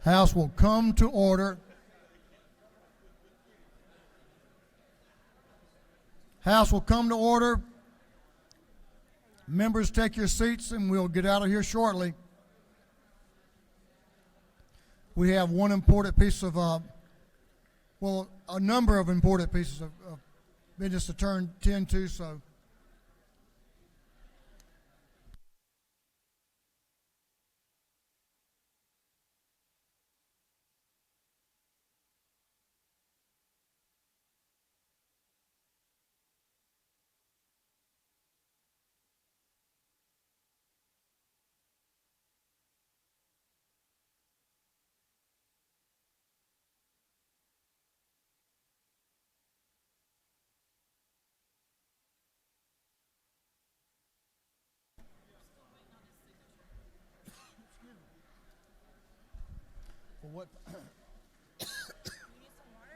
House will come to order. House will come to order. Members, take your seats and we'll get out of here shortly. We have one important piece of, well, a number of important pieces of business to tend to, so. For what?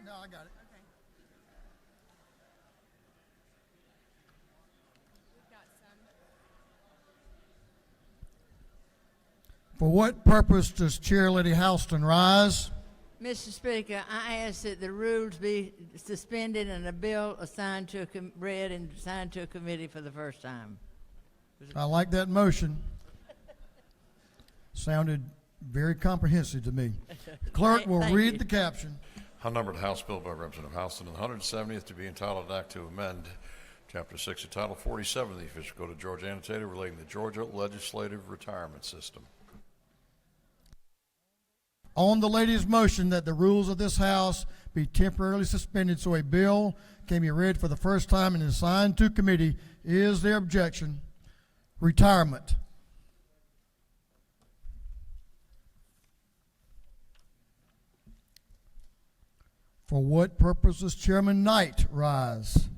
No, I got it. Okay. We've got some. For what purpose does Chair Lady Houston rise? Mr. Speaker, I ask that the rules be suspended and a bill assigned to read and assigned to a committee for the first time. I like that motion. Sounded very comprehensive to me. Clerk will Thank read you. the caption. Unnumbered House Bill by Representative Houston, the 170th to be entitled Act to Amend Chapter 6 of Title 47 of the Official Code of Georgia Annotated relating to the Georgia Legislative Retirement System. On the lady's motion that the rules of this House be temporarily suspended so a bill can be read for the first time and assigned to committee, is there objection? Retirement. For what purpose does Chairman Knight rise?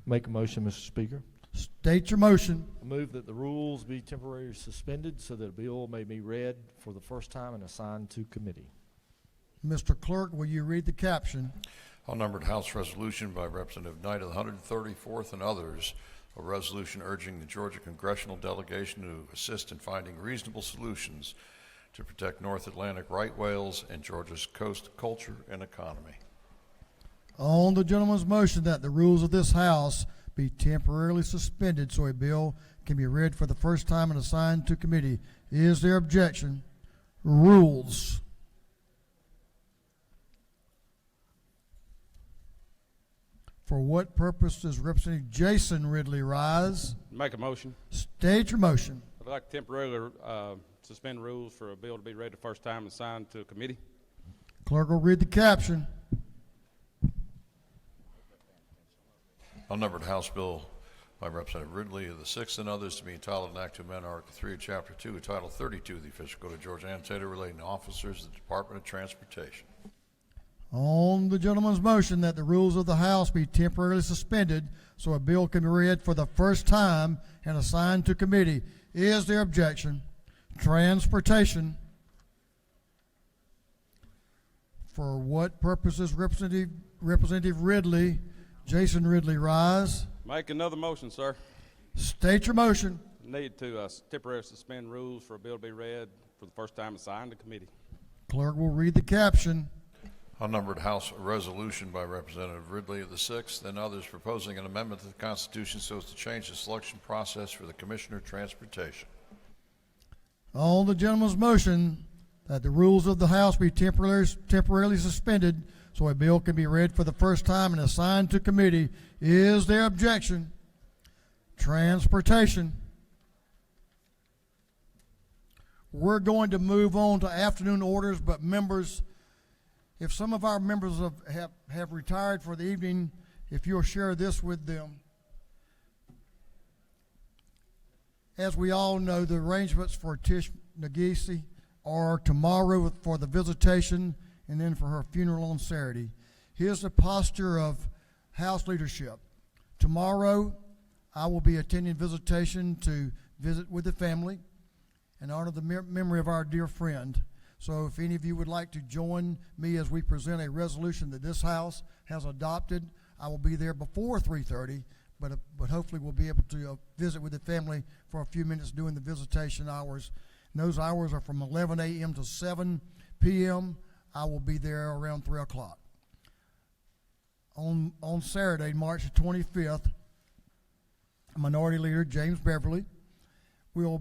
Make a motion, Mr. Speaker. State your motion. I move that the rules be temporarily suspended so that a bill may be read for the first time and assigned to committee. Mr. Clerk, will you read the caption? Unnumbered House Resolution by Representative Knight of the 134th and others, a resolution urging the Georgia Congressional Delegation to assist in finding reasonable solutions to protect North Atlantic right whales and Georgia's coast culture and economy. On the gentleman's motion that the rules of this House be temporarily suspended so a bill can be read for the first time and assigned to committee, is there objection? Rules. For what purpose does Representative Jason Ridley rise? Make a motion. State your motion. I'd like to temporarily suspend rules for a bill to be read the first time and signed to a committee. Clerk will read the caption. Unnumbered House Bill by Representative Ridley of the 6th and others to be entitled an Act to Amend Article 3 of Chapter 2 of Title 32 of the Official Code of Georgia Annotated relating to officers of the Department of Transportation. On the gentleman's motion that the rules of the House be temporarily suspended so a bill can be read for the first time and assigned to committee, is there objection? Transportation. For what purposes Representative Ridley, Jason Ridley, rise? Make another motion, sir. State your motion. Need to temporarily suspend rules for a bill to be read for the first time and signed to committee. Clerk will read the caption. Unnumbered House Resolution by Representative Ridley of the 6th and others proposing an amendment to the Constitution so as to change the selection process for the Commissioner of Transportation. On the gentleman's motion that the rules of the House be temporarily suspended so a bill can be read for the first time and assigned to committee, is there objection? Transportation. We're going to move on to afternoon orders, but members, if some of our members have retired for the evening, if you'll share this with them. As we all know, the arrangements for Tish Nagisi are tomorrow for the visitation and then for her funeral on Saturday. Here's the posture of House leadership. Tomorrow, I will be attending visitation to visit with the family and honor the memory of our dear friend. So if any of you would like to join me as we present a resolution that this House has adopted, I will be there before 3:30, but hopefully we'll be able to visit with the family for a few minutes during the visitation hours. And those hours are from 11 a.m. to 7 p.m. I will be there around 3 o'clock. On Saturday, March the 25th, Minority Leader James Beverly will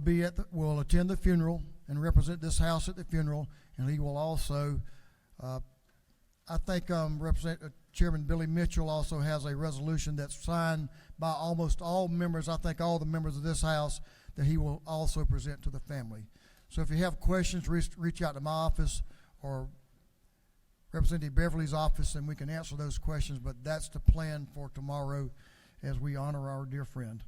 attend the funeral and represent this house at the funeral, and he will also, I think Chairman Billy Mitchell also has a resolution that's signed by almost all members, I think all the members of this house, that he will also present to the family. So if you have questions, reach out to my office or Representative Beverly's office, and we can answer those questions, but that's the plan for tomorrow as we honor our dear friend.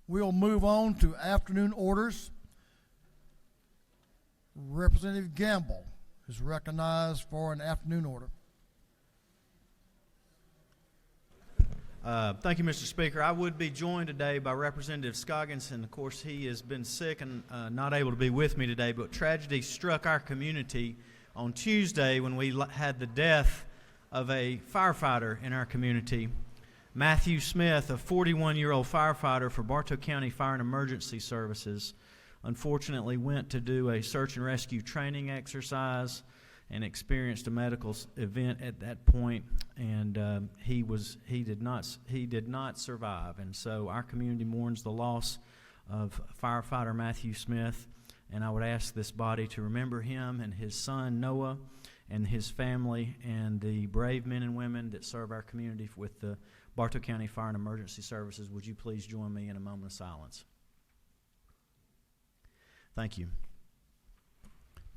We'll move on to afternoon orders. Representative Gamble is recognized for an afternoon order. Thank you, Mr. Speaker. I would be joined today by Representative Scoggins, and of course he has been sick and not able to be with me today, but tragedy struck our community on Tuesday when we had the death of a firefighter in our community. Matthew Smith, a 41-year-old firefighter for Bartow County Fire and Emergency Services, unfortunately went to do a search and rescue training exercise and experienced a medical event at that point, and he did not survive. And so our community mourns the loss of firefighter Matthew Smith, and I would ask this body to remember him and his son Noah and his family and the brave men and women that serve our community with the Bartow County Fire and Emergency Services. Would you please join me in a moment of silence? Thank you.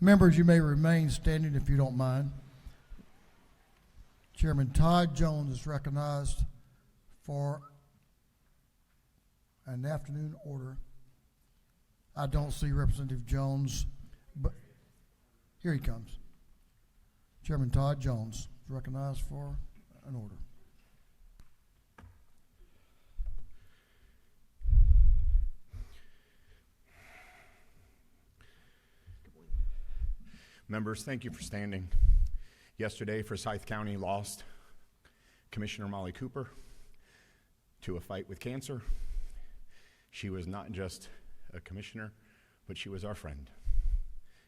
Members, you may remain standing if you don't mind. Chairman Todd Jones is recognized for an afternoon order. I don't see Representative Jones, but here he comes. Chairman Todd Jones is recognized for an order. Members, thank you for standing. Yesterday, Forsyth County lost Commissioner Molly Cooper to a fight with cancer. She was not just a commissioner, but she was our friend.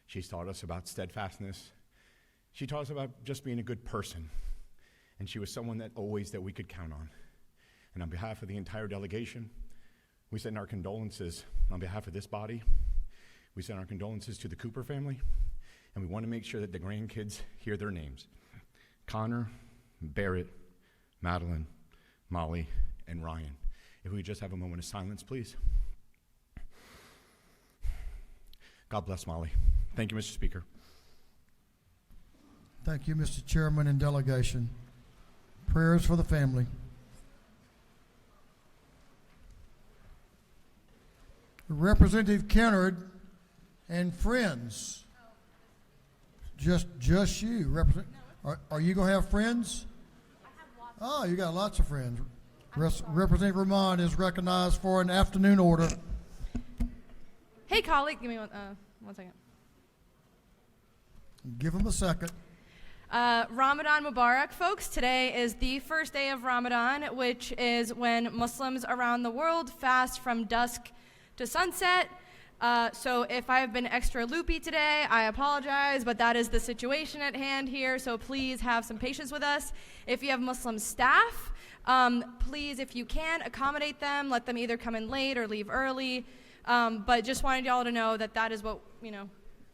She's taught us about steadfastness. She taught us about just being a good person. And she was someone that we could count on. And on behalf of the entire delegation, we send our condolences on behalf of this body. We send our condolences to the Cooper family. And we want to make sure that the grandkids hear their names. Connor, Barrett, Madeline, Molly, and Ryan. If we could just have a moment of silence, please. God bless Molly. Thank you, Mr. Speaker. Thank you, Mr. Chairman and delegation. Prayers for the family. Representative Kennard and friends. Just you. Are you going to have friends? I have lots. Oh, you got lots of friends. Representative Ramon is recognized for an afternoon order. Hey, colleague, give me one second. Give him a second. Ramadan Mubarak, folks. Today is the first day of Ramadan, which is when Muslims around the world fast from dusk to sunset. So if I have been extra loopy today, I apologize, but that is the situation at hand here, so please have some patience with us. If you have Muslim staff, please, if you can, accommodate them. Let them either come in late or leave early. But just wanted y'all to know that that is what,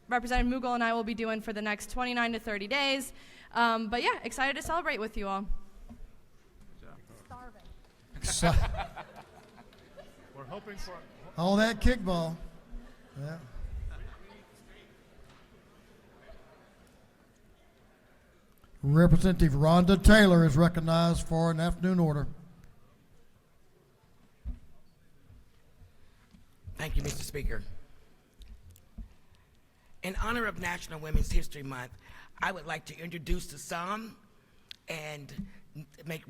Representative Mughal and I will be doing for the next 29 to 30 days. But yeah, excited to celebrate with you all. Starving. We're hoping for All that kickball. Yeah. Representative Rhonda Taylor is recognized for an afternoon order. Thank you, Mr. Speaker. In honor of National Women's History Month, I would like to introduce to some and make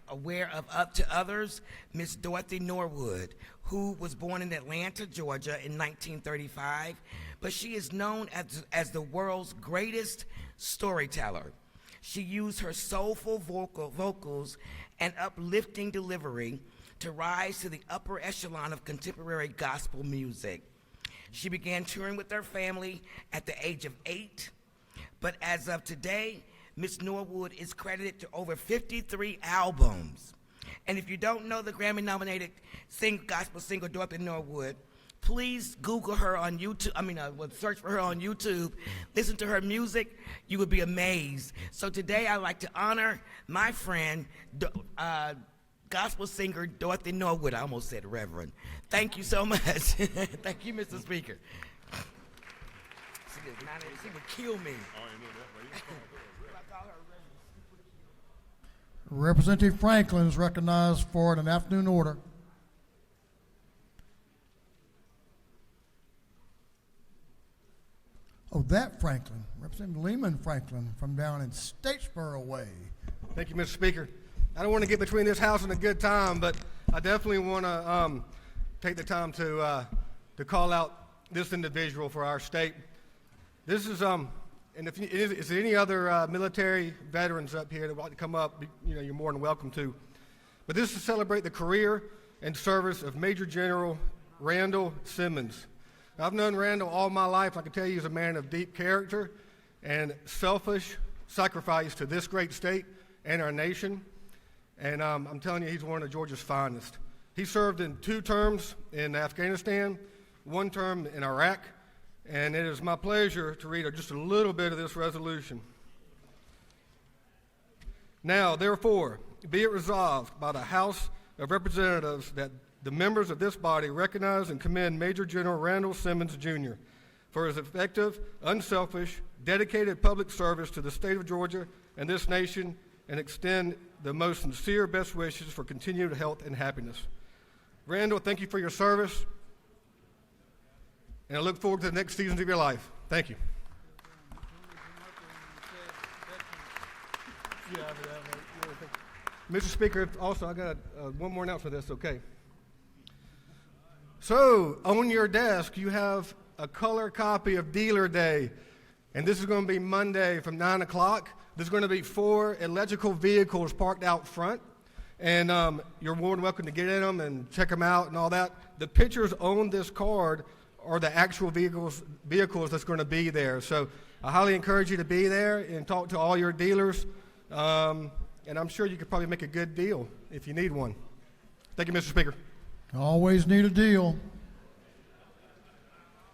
aware of up to others, Miss Dorothy Norwood, who was born in Atlanta, Georgia in 1935, but she is known as the world's greatest storyteller. She used her soulful vocals and uplifting delivery to rise to the upper echelon of contemporary gospel music. She began touring with her family at the age of 8, but as of today, Miss Norwood is credited to over 53 albums. And if you don't know the Grammy-nominated gospel singer Dorothy Norwood, please Google her on YouTube. Search for her on YouTube. Listen to her music. You would be amazed. So today I'd like to honor my friend, gospel singer Dorothy Norwood. I almost said Reverend. Thank you so much. Thank you, Mr. Speaker. She would kill me. Representative Franklin is recognized for an afternoon order. Oh, that Franklin, Representative Lehman Franklin from down in Statesboro way. Thank you, Mr. Speaker. I don't want to get between this house and a good time, but I definitely want to take the time to call out this individual for our state. This is, and if is there any other military veterans up here that would like to come up, you're more than welcome to. But this is to celebrate the career and service of Major General Randall Simmons. Now, I've known Randall all my life. I can tell you he's a man of deep character and selfish sacrifice to this great state and our nation. And I'm telling you, he's one of Georgia's finest. He served in 2 terms in Afghanistan, 1 term in Iraq, and it is my pleasure to read just a little bit of this resolution. Now, therefore, be it resolved by the House of Representatives that the members of this body recognize and commend Major General Randall Simmons, Jr. for his effective, unselfish, dedicated public service to the state of Georgia and this nation, and extend the most sincere best wishes for continued health and happiness. Randall, thank you for your service, and I look forward to the next seasons of your life. Thank you. Mr. Speaker, also I got one more announcement for this, okay? So, on your desk, you have a color copy of Dealer Day, and this is going to be Monday from 9 o'clock. There's going to be 4 electrical vehicles parked out front, and you're more than welcome to get in them and check them out and all that. The pictures on this card are the actual vehicles that's going to be there. So I highly encourage you to be there and talk to all your dealers, and I'm sure you could probably make a good deal if you need one. Thank you, Mr. Speaker. Always need a deal.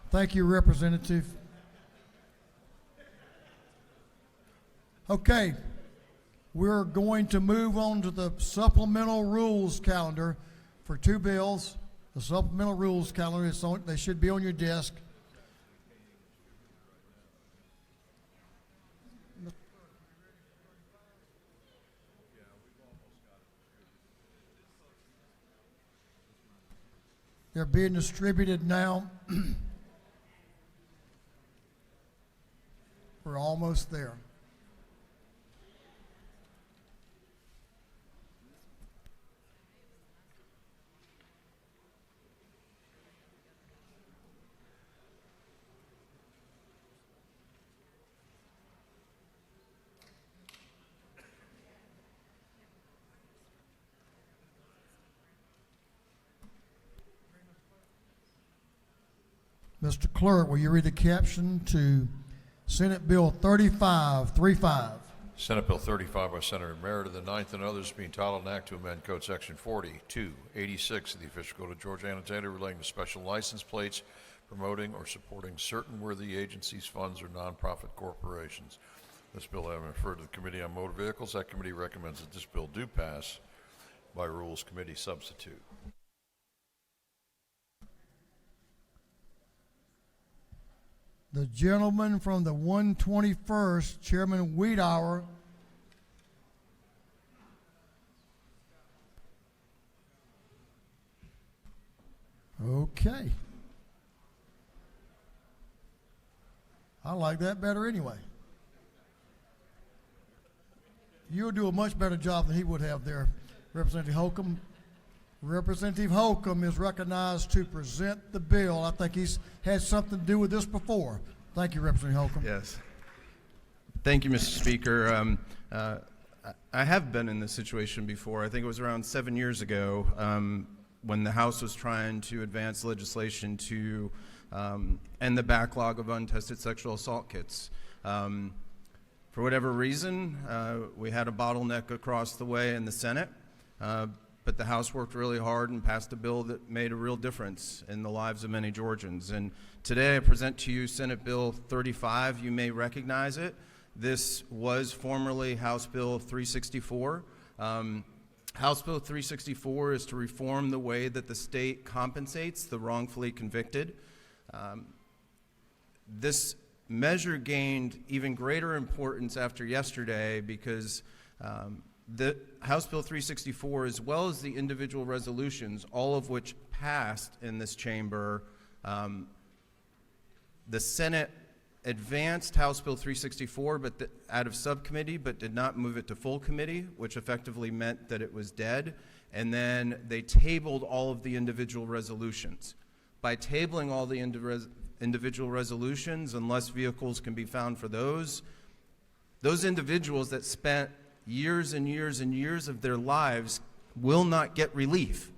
Thank you, Representative. Okay, we're going to move on to the supplemental rules calendar for 2 bills. The supplemental rules calendar is on, they should be on your desk. They're being distributed now. We're almost there. Mr. Clerk, will you read the caption to Senate Bill 3535? Senate Bill 35 by Senator Merritt of the 9th and others being titled an act to amend Code Section 4286 of the Official Code of Georgia Annotated relating to special license plates promoting or supporting certain worthy agencies, funds, or nonprofit corporations. This bill having referred to the Committee on Motor Vehicles, that committee recommends that this bill do pass by Rules Committee substitute. The gentleman from the 121st, Chairman Wiedauer. Okay. I like that better anyway. You'll do a much better job than he would have there, Representative Holcomb. Representative Holcomb is recognized to present the bill. I think he's had something to do with this before. Thank you, Representative Holcomb. Yes. Thank you, Mr. Speaker. I have been in this situation before. I think it was around 7 years ago when the House was trying to advance legislation to and the backlog of untested sexual assault kits. For whatever reason, we had a bottleneck across the way in the Senate, but the House worked really hard and passed a bill that made a real difference in the lives of many Georgians. And today I present to you Senate Bill 35. You may recognize it. This was formerly House Bill 364. House Bill 364 is to reform the way that the state compensates the wrongfully convicted. This measure gained even greater importance after yesterday because the House Bill 364, as well as the individual resolutions, all of which passed in this chamber, the Senate advanced House Bill 364 out of subcommittee, but did not move it to full committee, which effectively meant that it was dead. And then they tabled all of the individual resolutions. By tabling all the individual resolutions, unless vehicles can be found for those individuals that spent years and years and years of their lives will not get relief,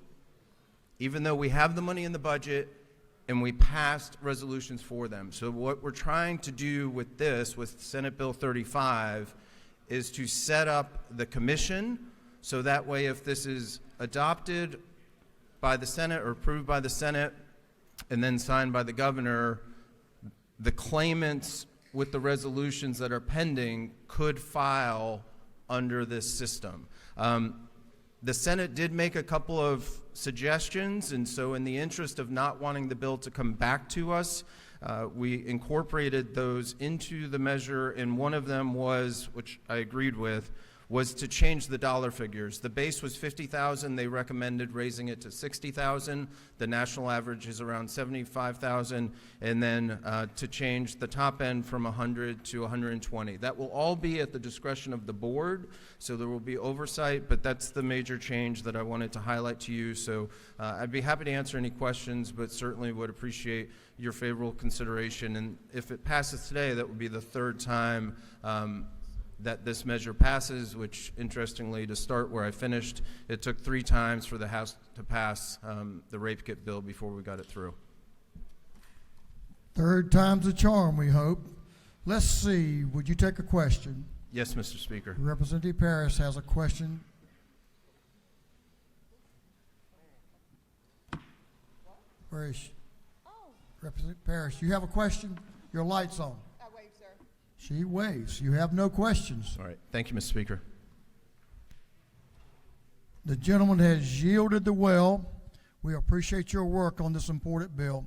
even though we have the money in the budget and we passed resolutions for them. So what we're trying to do with this, with Senate Bill 35, is to set up the commission so that way if this is adopted by the Senate or approved by the Senate and then signed by the governor, the claimants with the resolutions that are pending could file under this system. The Senate did make a couple of suggestions, and so in the interest of not wanting the bill to come back to us, we incorporated those into the measure, and one of them was, which I agreed with, was to change the dollar figures. The base was $50,000. They recommended raising it to $60,000. The national average is around $75,000, and then to change the top end from $100 to $120. That will all be at the discretion of the board, so there will be oversight, but that's the major change that I wanted to highlight to you. So I'd be happy to answer any questions, but certainly would appreciate your favorable consideration. And if it passes today, that would be the third time that this measure passes, which interestingly, to start where I finished, it took 3 times for the House to pass the rape kit bill before we got it through. Third time's a charm, we hope. Let's see, would you take a question? Yes, Mr. Speaker. Representative Paris has a question. Where is she? Representative Paris, you have a question? Your light's on. She waves. You have no questions. All right. Thank you, Mr. Speaker. The gentleman has yielded the well. We appreciate your work on this important bill.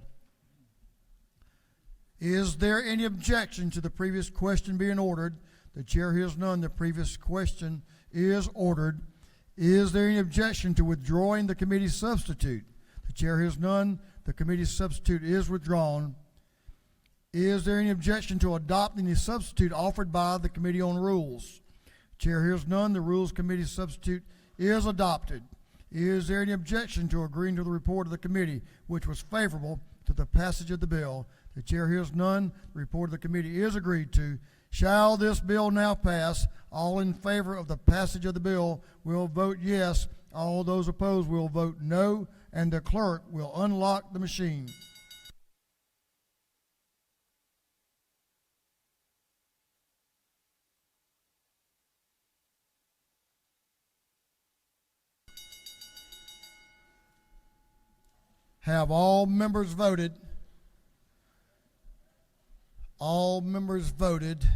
Is there any objection to the previous question being ordered? The chair hears none. The previous question is ordered. Is there any objection to withdrawing the committee's substitute? The chair hears none. The committee's substitute is withdrawn. Is there any objection to adopting the substitute offered by the Committee on Rules? Chair hears none. The Rules Committee substitute is adopted. Is there any objection to agreeing to the report of the committee, which was favorable to the passage of the bill? The chair hears none. The report of the committee is agreed to. Shall this bill now pass? All in favor of the passage of the bill will vote yes. All those opposed will vote no, and the clerk will unlock the machine. Have all members voted? All members voted.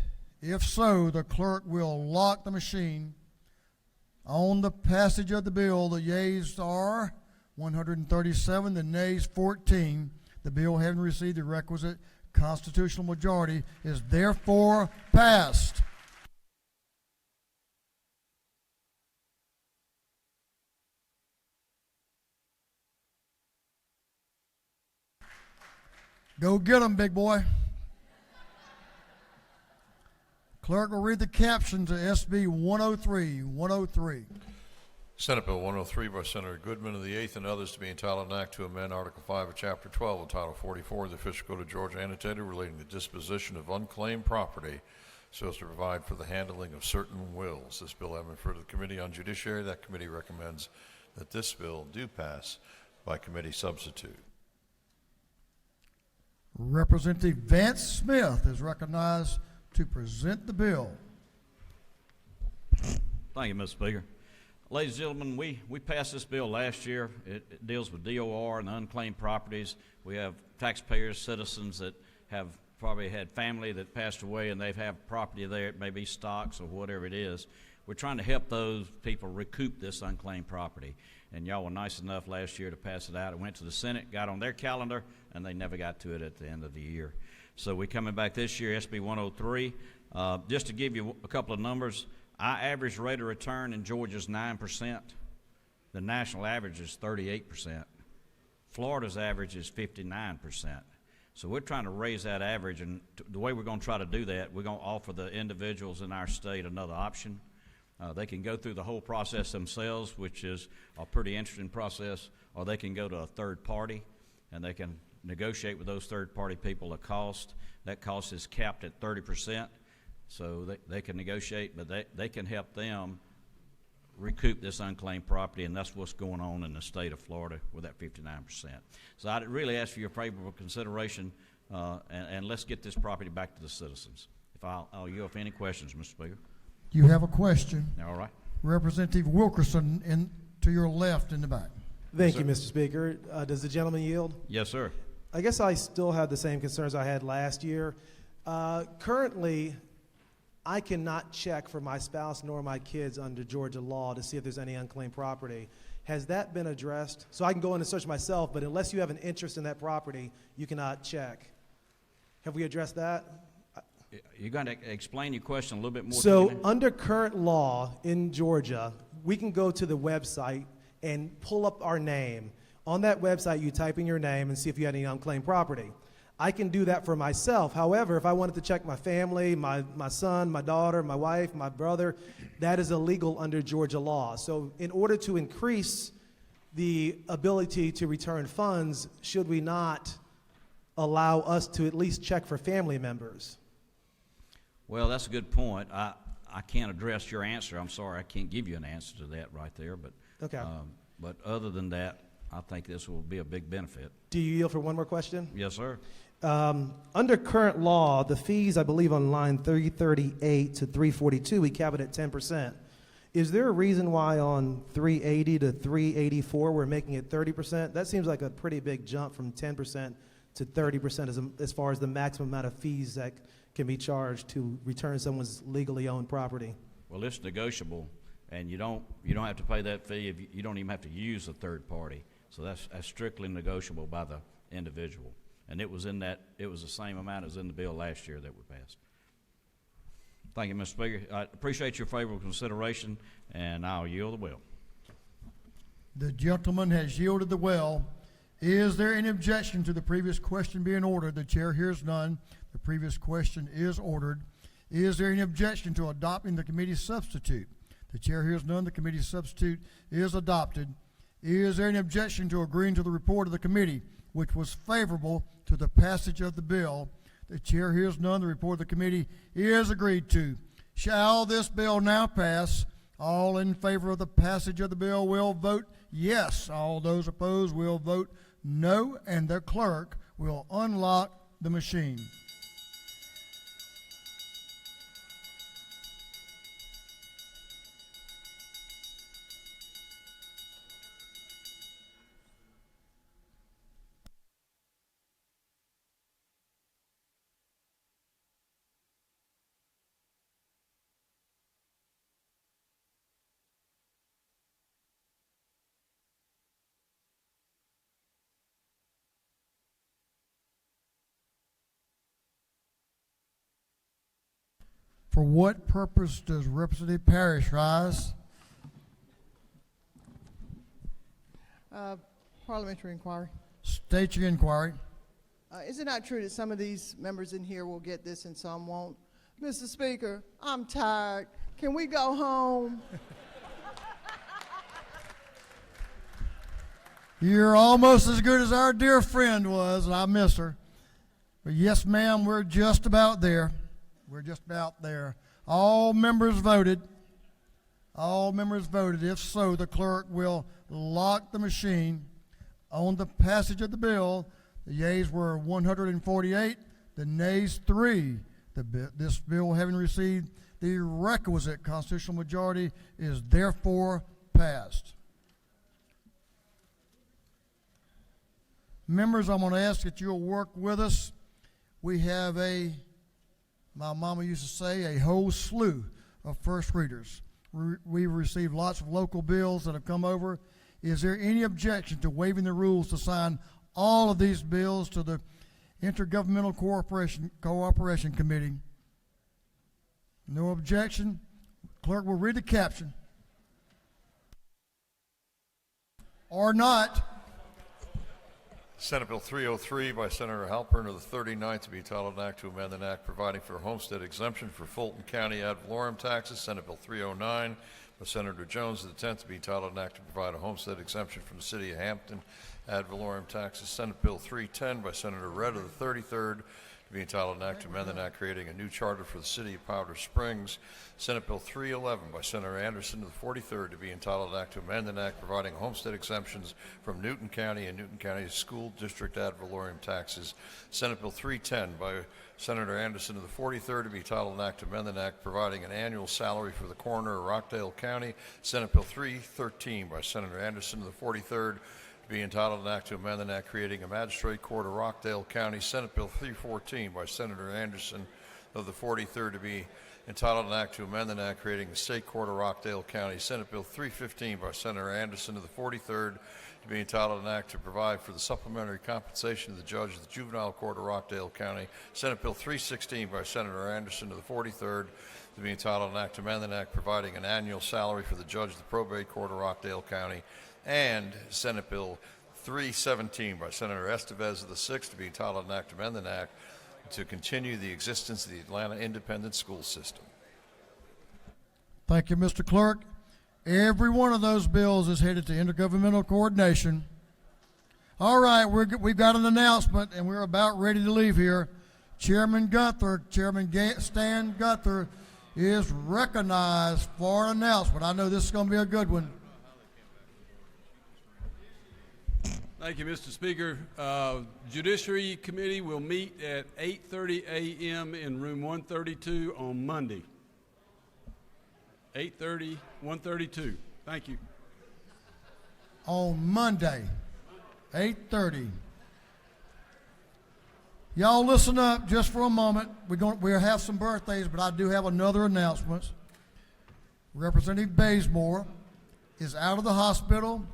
If so, the clerk will lock the machine. On the passage of the bill, the yeas are 137, the nays 14. The bill, having received the requisite constitutional majority, is therefore passed. Go get 'em, big boy. Clerk will read the caption to SB 103. 103. Senate Bill 103 by Senator Goodman of the 8th and others to be entitled an act to amend Article 5 of Chapter 12 of Title 44 of the Official Code of Georgia annotated relating to disposition of unclaimed property so as to provide for the handling of certain wills. This bill having referred to the Committee on Judiciary, that committee recommends that this bill do pass by committee substitute. Representative Vance Smith is recognized to present the bill. Thank you, Mr. Speaker. Ladies and gentlemen, we passed this bill last year. It deals with DOR and unclaimed properties. We have taxpayers, citizens that have probably had family that passed away and they have property there. It may be stocks or whatever it is. We're trying to help those people recoup this unclaimed property. And y'all were nice enough last year to pass it out. It went to the Senate, got on their calendar, and they never got to it at the end of the year. So we're coming back this year, SB 103. Just to give you a couple of numbers, our average rate of return in Georgia is 9%. The national average is 38%. Florida's average is 59%. So we're trying to raise that average, and the way we're going to try to do that, we're going to offer the individuals in our state another option. They can go through the whole process themselves, which is a pretty interesting process, or they can go to a third party, and they can negotiate with those third-party people a cost. That cost is capped at 30%, so they can negotiate, but they can help them recoup this unclaimed property, and that's what's going on in the state of Florida with that 59%. So I'd really ask for your favorable consideration, and let's get this property back to the citizens. If I'll yield for any questions, Mr. Speaker. You have a question. All right. Representative Wilkerson to your left in the back. Thank you, Mr. Speaker. Does the gentleman yield? Yes, sir. I guess I still have the same concerns I had last year. Currently, I cannot check for my spouse nor my kids under Georgia law to see if there's any unclaimed property. Has that been addressed? So I can go in and search myself, but unless you have an interest in that property, you cannot check. Have we addressed that? You're going to explain your question a little bit more. So under current law in Georgia, we can go to the website and pull up our name. On that website, you type in your name and see if you had any unclaimed property. I can do that for myself. However, if I wanted to check my family, my son, my daughter, my wife, my brother, that is illegal under Georgia law. So in order to increase the ability to return funds, should we not allow us to at least check for family members? Well, that's a good point. I can't address your answer. I'm sorry, I can't give you an answer to that right there. But okay. But other than that, I think this will be a big benefit. Do you yield for one more question? Yes, sir. Under current law, the fees, I believe, on line 338 to 342, we cap it at 10%. Is there a reason why on 380 to 384 we're making it 30%? That seems like a pretty big jump from 10% to 30% as far as the maximum amount of fees that can be charged to return someone's legally owned property. Well, it's negotiable, and you don't have to pay that fee if you don't even have to use a third party. So that's strictly negotiable by the individual. And it was the same amount as in the bill last year that we passed. Thank you, Mr. Speaker. I appreciate your favorable consideration, and I'll yield the will. The gentleman has yielded the well. Is there any objection to the previous question being ordered? The chair hears none. The previous question is ordered. Is there any objection to adopting the committee's substitute? The chair hears none. The committee's substitute is adopted. Is there any objection to agreeing to the report of the committee, which was favorable to the passage of the bill? The chair hears none. The report of the committee is agreed to. Shall this bill now pass? All in favor of the passage of the bill will vote yes. All those opposed will vote no, and the clerk will unlock the machine. For what purpose does Representative Parrish rise? Parliamentary inquiry. State your inquiry. Is it not true that some of these members in here will get this and some won't? Mr. Speaker, I'm tired. Can we go home? You're almost as good as our dear friend was, and I miss her. But yes, ma'am, we're just about there. We're just about there. All members voted. All members voted. If so, the clerk will lock the machine on the passage of the bill. The yeas were 148, the nays 3. This bill, having received the requisite constitutional majority, is therefore passed. Members, I'm going to ask that you'll work with us. We have my mama used to say, a whole slew of first readers. We've received lots of local bills that have come over. Is there any objection to waiving the rules to sign all of these bills to the Intergovernmental Cooperation Committee? No objection. Clerk will read the caption. Or not. Senate Bill 303 by Senator Halpern of the 39th to be entitled an act to amend an act providing for a homestead exemption for Fulton County ad valorem taxes. Senate Bill 309 by Senator Jones of the 10th to be entitled an act to provide a homestead exemption from the City of Hampton ad valorem taxes. Senate Bill 310 by Senator Redd of the 33rd to be entitled an act to amend an act creating a new charter for the City of Powder Springs. Senate Bill 311 by Senator Anderson of the 43rd to be entitled an act to amend an act providing homestead exemptions from Newton County and Newton County School District ad valorem taxes. Senate Bill 310 by Senator Anderson of the 43rd to be entitled an act to amend an act providing an annual salary for the coroner of Rockdale County. Senate Bill 313 by Senator Anderson of the 43rd to be entitled an act to amend an act creating a magistrate court of Rockdale County. Senate Bill 314 by Senator Anderson of the 43rd to be entitled an act to amend an act creating the state court of Rockdale County. Senate Bill 315 by Senator Anderson of the 43rd to be entitled an act to provide for the supplementary compensation of the judge of the juvenile court of Rockdale County. Senate Bill 316 by Senator Anderson of the 43rd to be entitled an act to amend an act providing an annual salary for the judge of the probate court of Rockdale County. And Senate Bill 317 by Senator Estevez of the 6th to be entitled an act to amend an act to continue the existence of the Atlanta Independent School System. Thank you, Mr. Clerk. Every one of those bills is headed to intergovernmental coordination. All right, we've got an announcement, and we're about ready to leave here. Chairman Stan Gunther is recognized for an announcement. I know this is going to be a good one. Thank you, Mr. Speaker. Judiciary Committee will meet at 8:30 a.m. in room 132 on Monday. 8:30, 132. Thank you. On Monday, 8:30. Y'all listen up just for a moment. We'll have some birthdays, but I do have another announcement. Representative Bazemore is out of the hospital.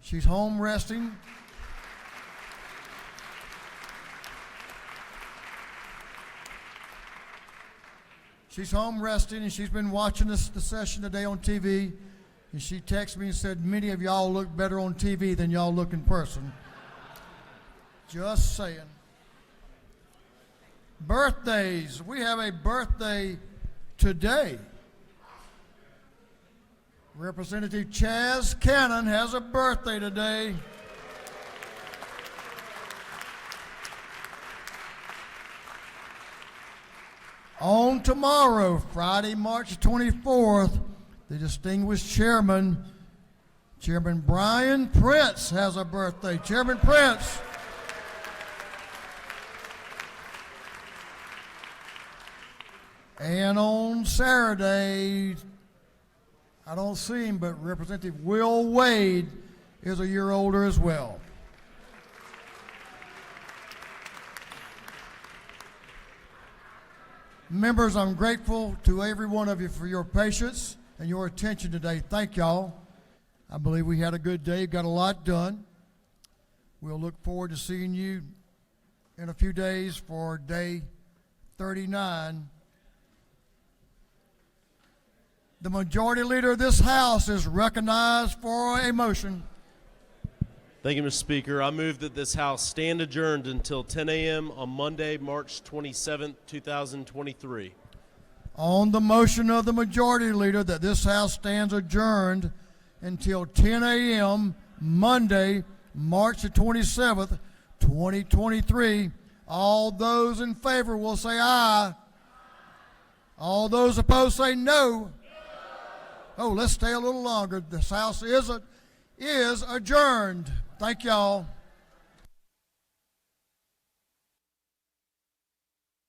She's home resting. She's home resting, and she's been watching the session today on TV. And she texted me and said, many of y'all look better on TV than y'all look in person. Just saying. Birthdays. We have a birthday today. Representative Chaz Cannon has a birthday today. On tomorrow, Friday, March 24th, the distinguished Chairman Brian Prince has a birthday. Chairman Prince. And on Saturday, I don't see him, but Representative Will Wade is a year older as well. Members, I'm grateful to every one of you for your patience and your attention today. Thank y'all. I believe we had a good day, got a lot done. We'll look forward to seeing you in a few days for day 39. The majority leader of this House is recognized for a motion. Thank you, Mr. Speaker. I move that this House stand adjourned until 10 a.m. on Monday, March 27, 2023. On the motion of the majority leader that this House stands adjourned until 10 a.m. Monday, March the 27th, 2023, all those in favor will say aye. All those opposed say no. Oh, let's stay a little longer. This House is adjourned. Thank y'all.